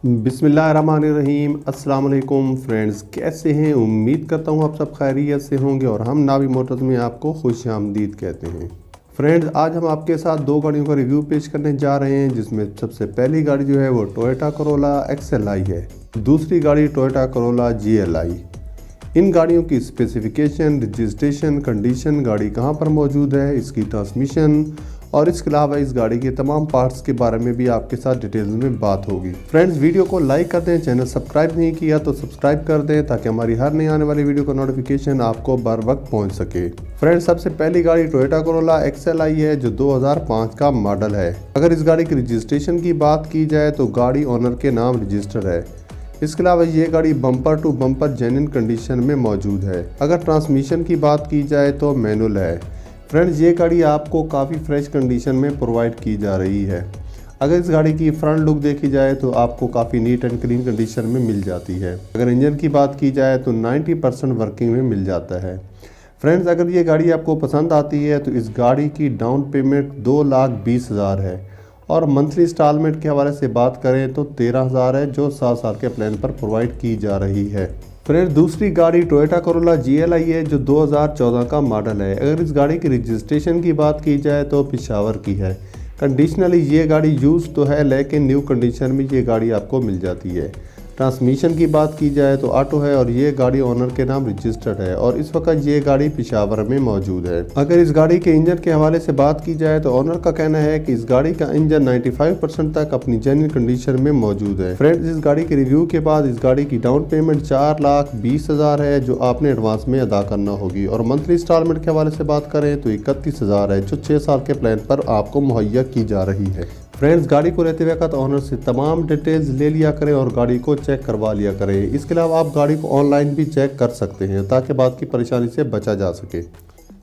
बिस्मिल्लाहिर्रहमानिर्रहीम। अस्सलाम वालेकुम फ्रेंड्स, कैसे हैं? उम्मीद करता हूं आप सब खैरियत से होंगे और हम नावी मोटर्स में आपको खुश आमदीद कहते हैं। फ्रेंड्स, आज हम आपके साथ दो गाड़ियों का रिव्यू पेश करने जा रहे हैं, जिसमें सबसे पहली गाड़ी जो है वो टोयोटा करोला XLI है। दूसरी गाड़ी टोयोटा करोला GLI। इन गाड़ियों की स्पेसिफिकेशन, रजिस्ट्रेशन, कंडीशन, गाड़ी कहां पर मौजूद है, इसकी ट्रांसमिशन और इसके अलावा इस गाड़ी के तमाम पार्ट्स के बारे में भी आपके साथ डिटेल्स में बात होगी। फ्रेंड्स, वीडियो को लाइक कर दें, चैनल सब्सक्राइब नहीं किया तो सब्सक्राइब कर दें ताकि हमारी हर नई आने वाली वीडियो का नोटिफिकेशन आपको बर वक्त पहुंच सके। फ्रेंड्स, सबसे पहली गाड़ी टोयोटा करोला XLI है जो 2005 का मॉडल है। अगर इस गाड़ी की रजिस्ट्रेशन की बात की जाए तो गाड़ी ओनर के नाम रजिस्टर्ड है। इसके अलावा ये गाड़ी bumper to bumper genuine condition में मौजूद है। अगर ट्रांसमिशन की बात की जाए तो मैनुअल है। फ्रेंड्स, ये गाड़ी आपको काफ़ी फ्रेश कंडीशन में प्रोवाइड की जा रही है। अगर इस गाड़ी की फ्रंट लुक देखी जाए तो आपको काफ़ी नीट एंड क्लीन कंडीशन में मिल जाती है। अगर इंजन की बात की जाए तो 90% वर्किंग में मिल जाता है। फ्रेंड्स, अगर ये गाड़ी आपको पसंद आती है तो इस गाड़ी की डाउन पेमेंट 2,20,000 है और मंथली इंस्टॉलमेंट के हवाले से बात करें तो 13,000 है, जो 7 साल के प्लान पर प्रोवाइड की जा रही है। फ्रेंड्स, दूसरी गाड़ी टोयोटा करोला GLI है जो 2014 का मॉडल है। अगर इस गाड़ी की रजिस्ट्रेशन की बात की जाए तो पिशावर की है। कंडीशनली ये गाड़ी यूज़ तो है, लेकिन न्यू कंडीशन में ये गाड़ी आपको मिल जाती है। ट्रांसमिशन की बात की जाए तो ऑटो है और ये गाड़ी ओनर के नाम रजिस्टर्ड है और इस वक्त ये गाड़ी पिशावर में मौजूद है। अगर इस गाड़ी के इंजन के हवाले से बात की जाए तो ओनर का कहना है कि इस गाड़ी का इंजन 95% तक अपनी जेन्युइन कंडीशन में मौजूद है। फ्रेंड्स, इस गाड़ी के रिव्यू के बाद इस गाड़ी की डाउन पेमेंट 4,20,000 है जो आपने एडवांस में अदा करना होगी और मंथली इंस्टॉलमेंट के हवाले से बात करें तो 31,000 है जो 6 साल के प्लान पर आपको मुहैया की जा रही है। फ्रेंड्स, गाड़ी को लेते वक्त ऑनर से तमाम डिटेल्स ले लिया करें और गाड़ी को चेक करवा लिया करें। इसके अलावा आप गाड़ी को ऑनलाइन भी चेक कर सकते हैं ताकि बाद की परेशानी से बचा जा सके।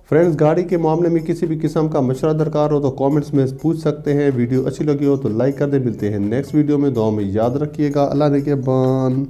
फ्रेंड्स, गाड़ी के मामले में किसी भी किस्म का मशवरा दरकार हो तो कमेंट्स में पूछ सकते हैं। वीडियो अच्छी लगी हो तो लाइक कर दें। मिलते हैं नेक्स्ट वीडियो में। दुआ में याद रखिएगा। अल्लाह ने के बान।